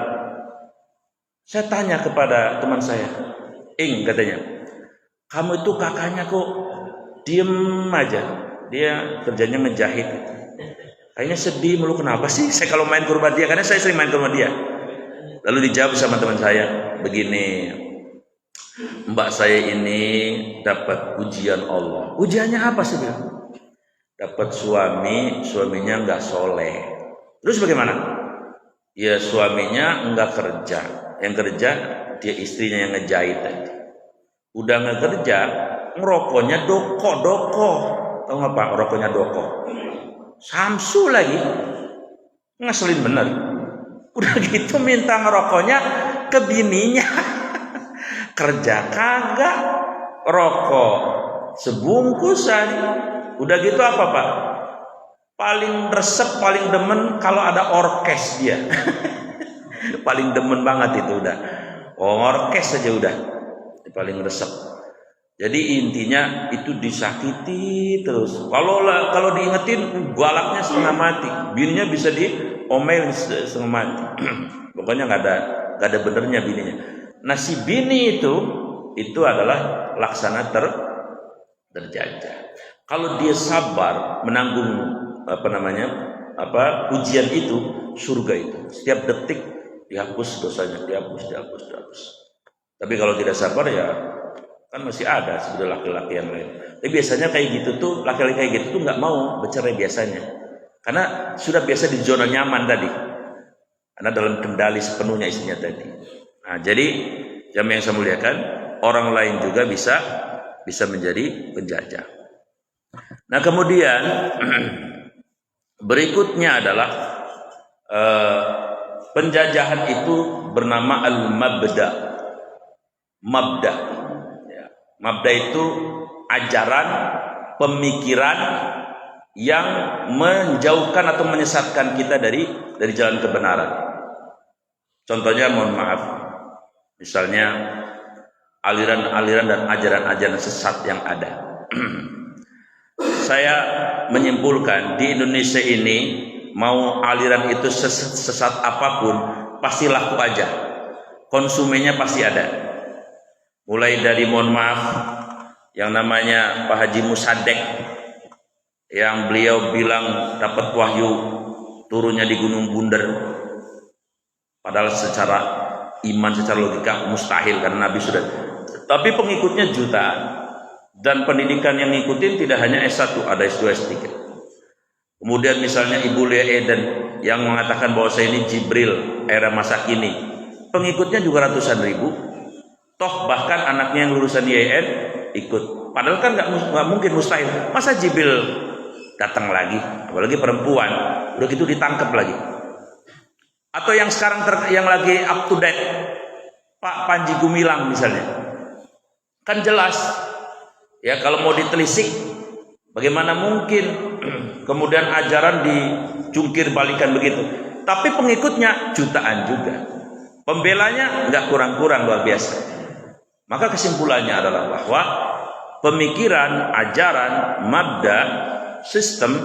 Saya tanya kepada teman saya, katanya, kamu itu kakaknya kok diem aja, dia kerjanya ngejahit. Kayaknya sedih mulu, kenapa sih? Saya kalau main ke rumah dia, karena saya sering main ke rumah dia. Lalu dijawab sama teman saya, begini, mbak saya ini dapat ujian Allah. Ujiannya apa sih? Dapat suaminya nggak soleh. Terus bagaimana? Ya suaminya nggak kerja, yang kerja dia istrinya yang ngejahit tadi. Udah nggak kerja, ngerokoknya doko. Tahu Tahu nggak Pak, rokoknya Doko. Samsu lagi. Ngeselin bener. Udah gitu minta ngerokoknya ke bininya. Kerja kagak, rokok sebungkusan. Udah gitu apa Pak? Paling resep, paling demen kalau ada orkes dia. Paling demen banget itu udah. Orkes aja udah. Paling resep. Jadi intinya itu disakiti terus. Kalau diingetin galaknya setengah mati. Bininya bisa diomelin setengah mati. Pokoknya nggak ada benernya bininya. Nah si bini itu adalah laksana terjajah. Kalau dia sabar menanggung ujian itu, surga itu. Setiap detik dihapus dosanya, dihapus. Tapi kalau tidak sabar ya kan masih ada sebenarnya laki-laki yang lain. Tapi biasanya kayak gitu tuh, laki-laki kayak gitu tuh nggak mau bercerai biasanya, karena sudah biasa di zona nyaman tadi, karena dalam kendali sepenuhnya istrinya tadi. Nah, jadi jamaah yang saya muliakan, orang lain juga bisa menjadi penjajah. Nah, kemudian berikutnya adalah penjajahan itu bernama al-mabda. Mabda itu ajaran, pemikiran yang menjauhkan atau menyesatkan kita dari jalan kebenaran. Contohnya, mohon maaf, misalnya aliran-aliran dan ajaran-ajaran sesat yang ada. Saya menyimpulkan di Indonesia ini mau aliran itu sesat apapun pasti laku aja, konsumennya pasti ada. Mulai dari, mohon maaf, yang namanya Pak Haji Musadek, yang beliau bilang dapat wahyu turunnya di Gunung Bunder, padahal secara iman, secara logika mustahil karena Nabi sudah. Tapi pengikutnya jutaan, dan pendidikan yang ngikutin tidak hanya S1, ada S2, S3. Kemudian misalnya Ibu Lia Eden yang mengatakan bahwa saya ini Jibril era masa kini, pengikutnya juga ratusan ribu. Toh bahkan anaknya yang lulusan IAIN ikut. Padahal kan nggak mungkin, mustahil. Masa Jibril datang lagi, apalagi perempuan, udah gitu ditangkap lagi. Atau yang sekarang yang lagi up to date, Pak Panji Gumilang misalnya, kan jelas ya, kalau mau ditelisik, bagaimana mungkin kemudian ajaran dicungkir balikan begitu. Tapi pengikutnya jutaan juga, pembelanya nggak kurang-kurang, luar biasa. Maka kesimpulannya adalah bahwa pemikiran, ajaran, mabda, sistem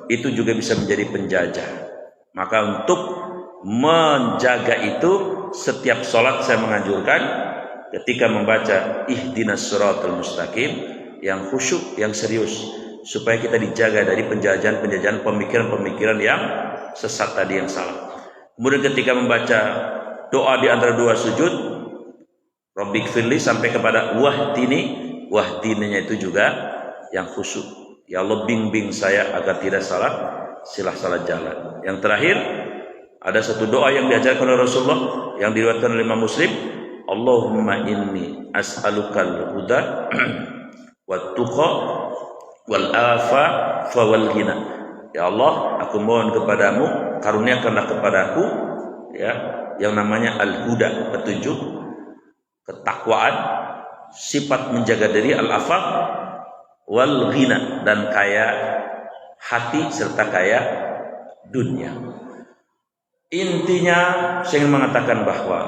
itu juga bisa menjadi penjajah. Maka untuk menjaga itu, setiap sholat saya menganjurkan ketika membaca ihdinas siratal mustaqim, yang khusyuk, yang serius, supaya kita dijaga dari penjajahan pemikiran-pemikiran yang sesat tadi, yang salah. Kemudian ketika membaca doa di antara dua sujud, Rabbik firli sampai kepada wahdininya itu juga yang khusyuk. Ya Allah, bimbing saya agar tidak salah jalan. Yang terakhir, ada satu doa yang diajarkan oleh Rasulullah yang diriwayatkan oleh Imam Muslim, Allahumma inni as'alukal huda wat tuqa wal afa wal ghina. Ya Allah, aku mohon kepadamu, karuniakanlah kepadaku ya yang namanya al-huda, petunjuk, ketakwaan, sifat menjaga diri, al-afaq wal ghina, dan kaya hati serta kaya dunia. Intinya saya ingin mengatakan bahwa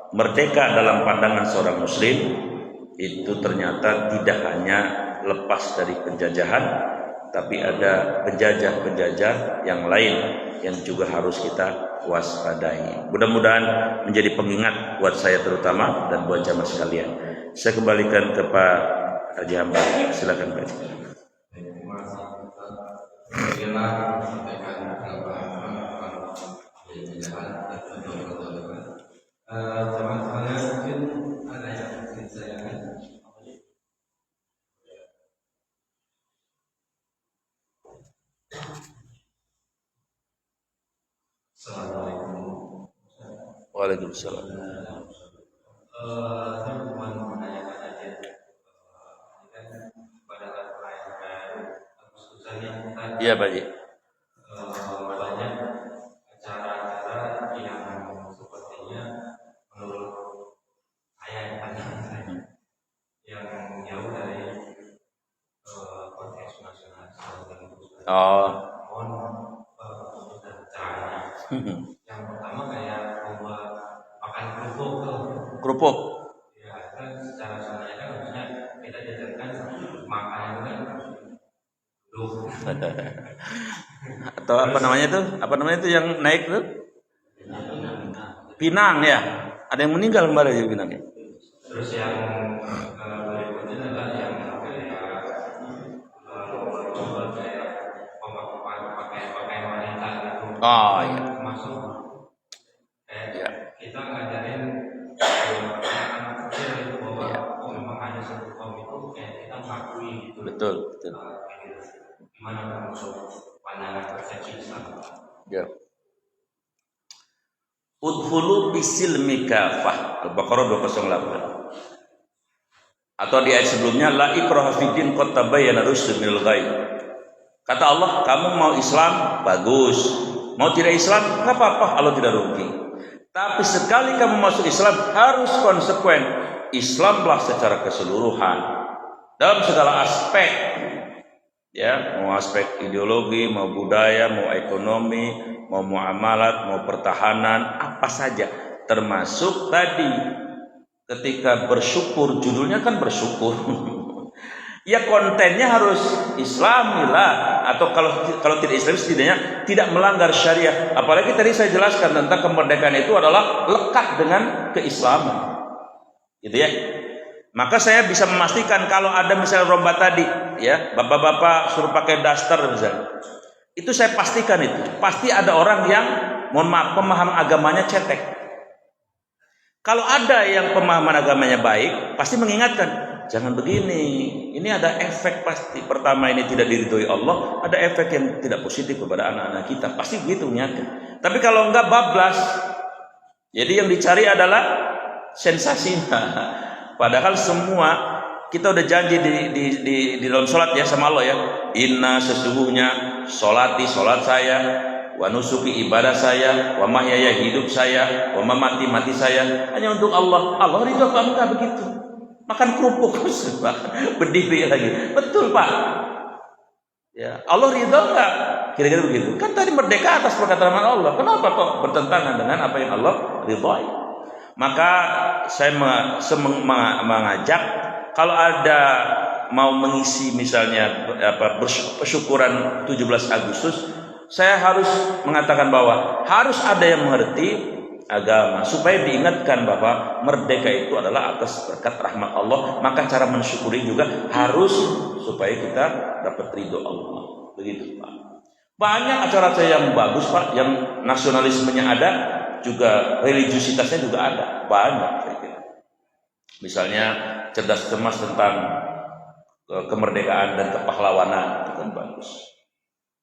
merdeka dalam pandangan seorang muslim itu ternyata tidak hanya lepas dari penjajahan, tapi ada penjajah-penjajah yang lain yang juga harus kita waspadai. Mudah-mudahan menjadi pengingat buat saya terutama dan buat jamaah sekalian. Saya kembalikan ke Pak Haji Hamba. Silakan Pak. Terima kasih. Bagaimana sampaikan beberapa penjelasan dan contoh-contoh. Jamaah sekalian, mungkin ada yang ingin saya Assalamualaikum. Waalaikumsalam. Saya cuma menanyakan aja, kan pada saat perayaan baru Agustus Iya Pak Ji. banyak acara-acara yang sepertinya menurut saya pandangan saya yang jauh dari konteks nasional dan Oh. mohon caranya. Yang pertama kayak lomba makan Kerupuk. ya kan secara sunahnya kan harusnya kita diajarkan makan itu kan duduk. Atau apa namanya itu yang naik tuh? Pinang ya. Ada yang meninggal kemarin di Pinang ya. Terus yang berikutnya adalah yang kayak lomba kayak pakaian wanita gitu. Oh iya. Masuk Ya. kita ngajarin anak kecil itu bahwa memang ada satu kaum itu kayak kita mengakui gitu. Betul. Gimana masuk pandangan persepsi Islam? Ya. Udhulu bisilmi kafah. Al-Baqarah 208. Atau di ayat sebelumnya la ikraha fiddin qad tabayyana rusydu minal ghayy. Kata Allah, kamu mau Islam bagus, mau tidak Islam enggak apa-apa, Allah tidak rugi. Tapi sekali kamu masuk Islam harus konsekuen. Islamlah secara keseluruhan dalam segala aspek. Ya, mau aspek ideologi, mau budaya, mau ekonomi, mau muamalat, mau pertahanan, apa saja. Termasuk tadi ketika bersyukur, judulnya kan bersyukur. Ya kontennya harus Islamilah, atau kalau tidak Islam setidaknya tidak melanggar syariah. Apalagi tadi saya jelaskan tentang kemerdekaan itu adalah lekat dengan keislaman. Gitu ya. Maka saya bisa memastikan kalau ada misalnya lomba tadi, ya, bapak-bapak suruh pakai daster misalnya, itu saya pastikan itu pasti ada orang yang, mohon maaf, pemaham agamanya cetek. Kalau ada yang pemahaman agamanya baik, pasti mengingatkan, jangan begini, ini ada efek pasti. Pertama, ini tidak diridhoi Allah, ada efek yang tidak positif kepada anak-anak kita, pasti begitu mengingatkan. Tapi kalau enggak bablas, jadi yang dicari adalah sensasinya. Padahal semua kita udah janji di dalam sholat ya sama Allah ya. Inna sesungguhnya sholat saya, wa nusuki ibadah saya, wa mahyaya hidup saya, wa mamati mati saya hanya untuk Allah. Allah ridho apa enggak begitu? Makan kerupuk berdiri lagi. Betul Pak. Ya, Allah ridho enggak? Kira-kira begitu. Kan tadi merdeka atas perkataan Allah. Kenapa kok bertentangan dengan apa yang Allah ridhoi? Maka saya mengajak kalau ada mau mengisi misalnya persyukuran 17 Agustus, saya harus mengatakan bahwa harus ada yang mengerti agama supaya diingatkan bahwa merdeka itu adalah atas berkat rahmat Allah. Maka cara mensyukuri juga harus supaya kita dapat ridho Allah. Begitu Pak. Banyak acara-acara yang bagus Pak, yang nasionalismenya ada, juga religiusitasnya juga ada, banyak saya kira. Misalnya cerdas cermat tentang kemerdekaan dan kepahlawanan, itu kan bagus.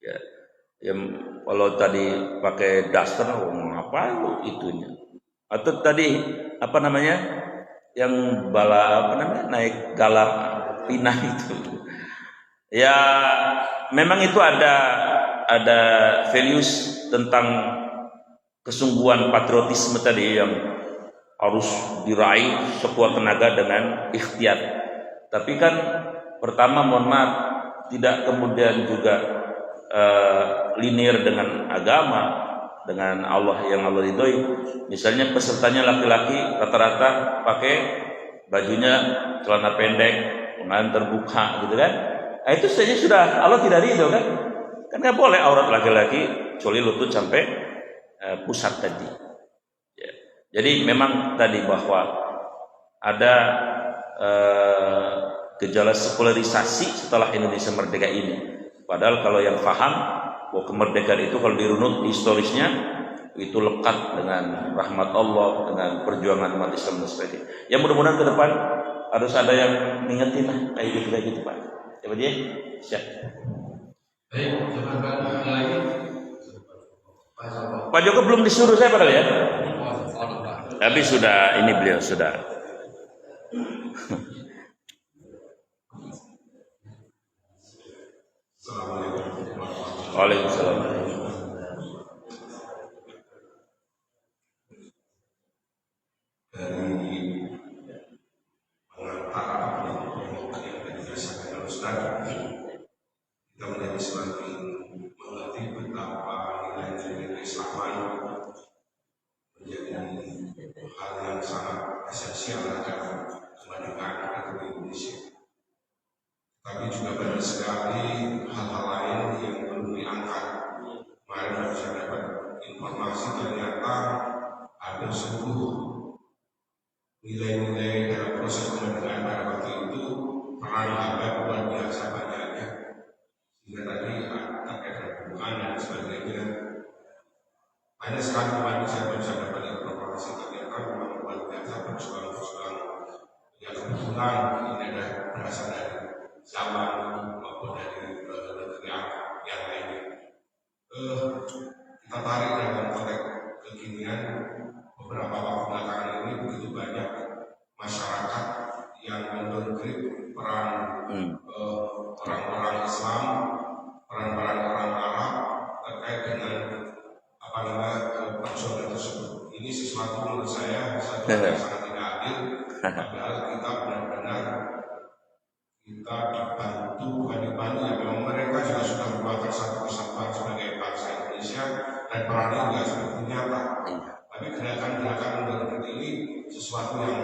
Ya, kalau tadi pakai daster, apa itunya? Atau tadi apa namanya, yang naik galak pinang itu. Ya, memang itu ada values tentang kesungguhan patriotisme tadi yang harus diraih sekuat tenaga dengan ikhtiar. Tapi kan pertama mohon maaf, tidak kemudian juga linear dengan agama, dengan Allah yang Allah ridhoi. Misalnya pesertanya laki-laki rata-rata pakai bajunya celana pendek, lengan terbuka gitu kan. Nah, itu saja sudah Allah tidak ridho kan. Kan nggak boleh aurat laki-laki kecuali lutut sampai pusat tadi. Ya. Jadi memang tadi bahwa ada gejala sekularisasi setelah Indonesia merdeka ini. Padahal kalau yang paham bahwa kemerdekaan itu kalau dirunut historisnya itu lekat dengan rahmat Allah, dengan perjuangan umat Islam dan sebagainya. Ya mudah-mudahan ke depan harus ada yang ngingetin lah kayak gitu Pak. Coba dia. Siap. Baik, silakan lagi. Pak Joko belum disuruh saya padahal ya. Tapi sudah, ini beliau sudah. Waalaikumsalam. Kita menjadi semakin mengerti betapa nilai-nilai keislaman menjadi hal yang sangat esensial dalam kemerdekaan Republik Indonesia. Tapi juga banyak sekali hal-hal lain yang perlu diangkat. Kemarin baru saya dapat informasi ternyata ada 10 nilai-nilai dalam proses kemerdekaan pada waktu itu peran abad luar biasa banyaknya. Sehingga tadi terkait dengan pembukaan dan sebagainya banyak sekali kemarin saya baru saja dapat informasi ternyata memang luar biasa persoalan-persoalan yang kebetulan ini adalah berasal dari zaman maupun dari negeri yang lainnya. Kita tarik dalam konteks kekinian, beberapa waktu belakangan ini begitu banyak masyarakat yang mendowngrade peran orang-orang Islam, peran-peran orang Arab terkait dengan persoalan tersebut. Ini sesuatu menurut saya satu yang sangat tidak adil. Padahal kita benar-benar kita dibantu, bukan dibantu ya, memang mereka juga sudah merupakan satu kesatuan sebagai bangsa Indonesia dan perannya juga seperti nyata. Tapi gerakan-gerakan menurut ini sesuatu yang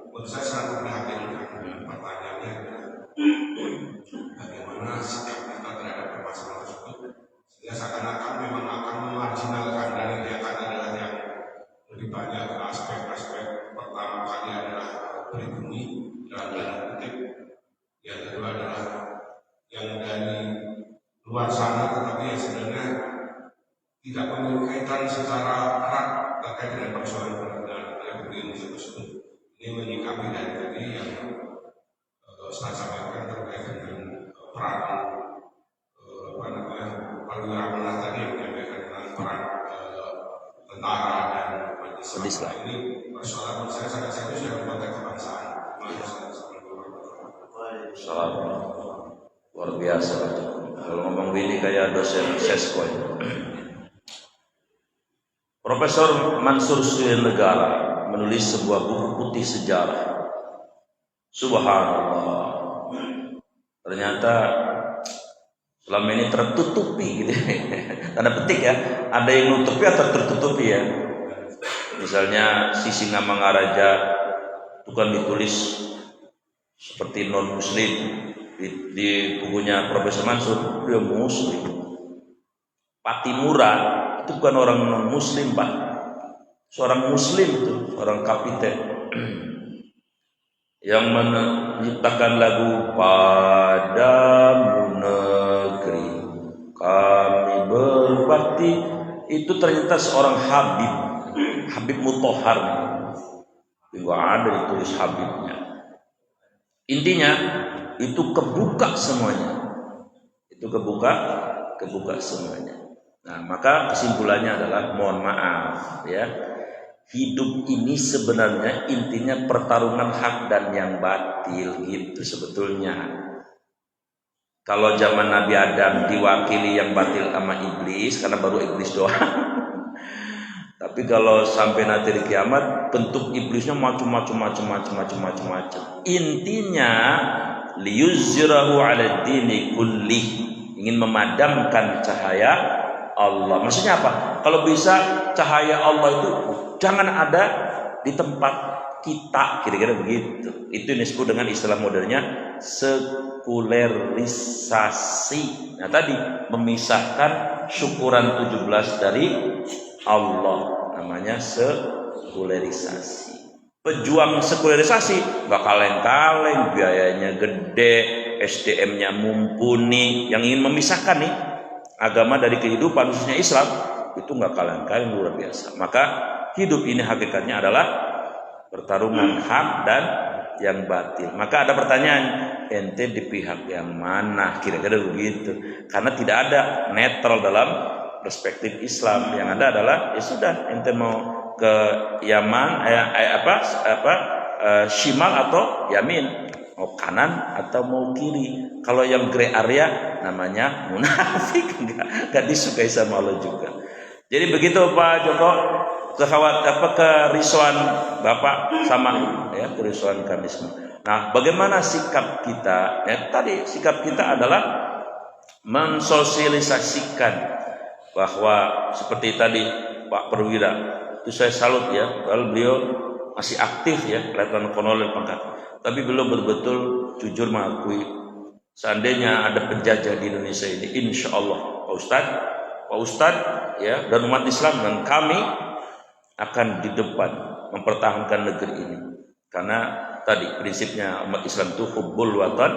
menurut saya sangat memprihatinkan. Pertanyaannya adalah bagaimana sikap kita terhadap permasalahan tersebut sehingga seakan-akan memang akan memarginalkan dan yang akan adalah yang lebih banyak aspek-aspek. Pertama kali adalah pribumi dalam tanda kutip, yang kedua adalah yang dari luar sana tetapi yang sebenarnya tidak memiliki kaitan secara erat terkait dengan persoalan kemerdekaan Republik Indonesia tersebut. Ini menyikapi dari tadi yang saya sampaikan terkait dengan peran perwira menengah tadi yang menyampaikan tentang peran tentara dan Islam. Ini persoalan saya sangat serius dalam konteks kebangsaan. Salam luar biasa. Kalau ngomong gini kayak dosen seskoy. Profesor Mansur Suyanegara menulis sebuah buku putih sejarah. Subhanallah. Ternyata selama ini tertutupi gitu. Tanda petik ya, ada yang nutupi atau tertutupi ya. Misalnya Sisingamangaraja itu kan ditulis seperti non muslim di bukunya Profesor Mansur, dia muslim. Patimura itu bukan orang non muslim Pak, seorang muslim itu, seorang kapiten yang menciptakan lagu Padamu Negeri Kami Berbakti. Itu ternyata seorang Habib Mutahhar. Enggak ada ditulis Habibnya. Intinya itu kebuka semuanya. Itu kebuka semuanya. Nah, maka kesimpulannya adalah mohon maaf ya. Hidup ini sebenarnya intinya pertarungan hak dan yang batil gitu sebetulnya. Kalau zaman Nabi Adam diwakili yang batil sama iblis karena baru iblis doang. Tapi kalau sampai nanti di kiamat bentuk iblisnya macam-macam. Intinya liyuzhirahu 'ala dini kulli, ingin memadamkan cahaya Allah. Maksudnya apa? Kalau bisa cahaya Allah itu jangan ada di tempat kita, kira-kira begitu. Itu disebut dengan istilah modernnya sekulerisasi. Nah tadi memisahkan syukuran 17 dari Allah, namanya sekulerisasi. Pejuang sekulerisasi gak kaleng-kaleng, biayanya gede, SDM-nya mumpuni. Yang ingin memisahkan nih agama dari kehidupan khususnya Islam itu gak kaleng-kaleng, luar biasa. Maka hidup ini hakikatnya adalah pertarungan hak dan yang batil. Maka ada pertanyaan, ente di pihak yang mana? Kira-kira begitu. Karena tidak ada netral dalam perspektif Islam. Yang ada adalah ya sudah, ente mau ke Yaman Shimal atau Yamin. mau kanan atau mau kiri. Kalau yang gray area namanya munafik, nggak disukai sama Allah juga. Jadi begitu Pak Joko, kerisauan Bapak sama ya, kerisauan kami semua. Nah, bagaimana sikap kita? Ya, tadi sikap kita adalah mensosialisasikan bahwa seperti tadi Pak Perwira, itu saya salut ya, kalau beliau masih aktif ya, kelihatan kolonel pangkat, tapi belum betul-betul jujur mengakui seandainya ada penjajah di Indonesia ini, insya Allah Pak Ustadz ya, dan umat Islam dan kami akan di depan mempertahankan negeri ini, karena tadi prinsipnya umat Islam itu hubbul watan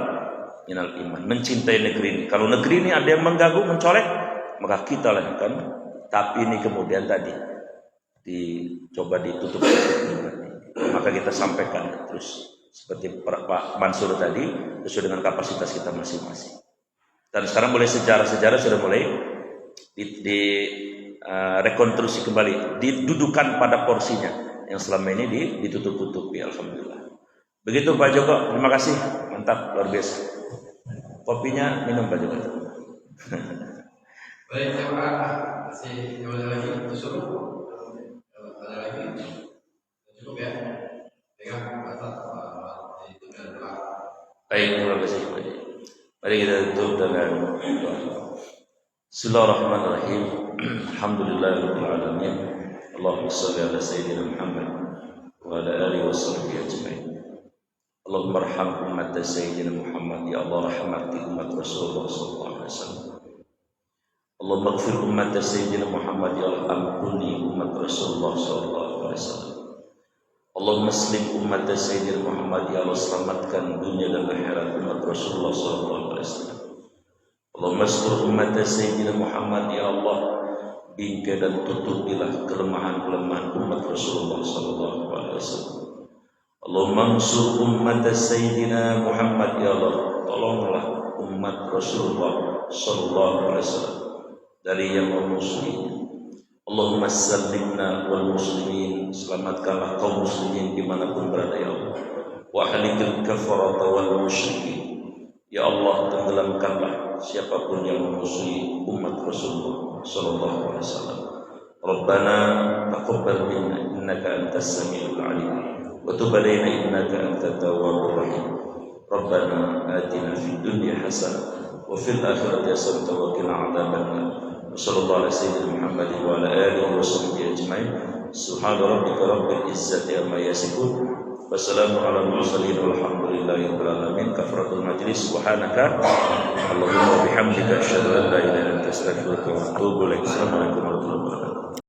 minal iman, mencintai negeri ini. Kalau negeri ini ada yang mengganggu, mencolek, maka kita lakukan. Tapi ini kemudian tadi dicoba ditutup, maka kita sampaikan terus seperti Pak Mansur tadi, sesuai dengan kapasitas kita masing-masing. Dan sekarang mulai sejarah-sejarah sudah mulai rekonstruksi kembali, didudukan pada porsinya yang selama ini ditutup-tutupi. Alhamdulillah. Begitu Pak Joko, terima kasih, mantap, luar biasa. Kopinya minum Pak Joko. Baik, terima kasih. Ada lagi, disuruh. Ada lagi, cukup ya. Pegang batas itu dan telah. Baik, terima kasih Pak Joko. Mari kita tutup dengan doa. Bismillahirrahmanirrahim. Alhamdulillahirabbil alamin. Allahumma shalli ala sayyidina Muhammad wa ala alihi washabbihi ajmain. Allahumma arham ummat sayyidina Muhammad, ya Allah rahmati umat Rasulullah sallallahu alaihi wasallam. Allahumma ighfir ummat sayyidina Muhammad, ya Allah ampuni umat Rasulullah sallallahu alaihi wasallam. Allahumma aslim ummat sayyidina Muhammad, ya Allah selamatkan dunia dan akhirat umat Rasulullah sallallahu alaihi wasallam. Allahumma astur ummat sayyidina Muhammad, ya Allah bingkai dan tutupilah kelemahan-kelemahan umat Rasulullah sallallahu alaihi wasallam. Allahumma ansur ummat sayyidina Muhammad, ya Allah tolonglah umat Rasulullah sallallahu alaihi wasallam dari yang memusuhi. Allahumma sallimna wal muslimin, selamatkanlah kaum muslimin dimanapun berada ya Allah. Wa halikil kafarata wal musyrikin, ya Allah tenggelamkanlah siapapun yang memusuhi umat Rasulullah sallallahu alaihi wasallam. Rabbana taqabbal minna innaka antas samiul alim wa tub alaina innaka antat tawwabur rahim. Rabbana atina fid dunya hasanah wa fil akhirati hasanah wa qina adzabannar. Sallallahu alaihi wasallam Muhammad wa ala alihi wa sahbihi ajmain. Subhana rabbika rabbil izzati amma yasifun. Wassalamu ala mursalin walhamdulillahi rabbil alamin. Kafaratul majlis. Subhanaka Allahumma bihamdika asyhadu an la ilaha illa anta astaghfiruka wa atubu ilaik. Assalamualaikum warahmatullahi wabarakatuh.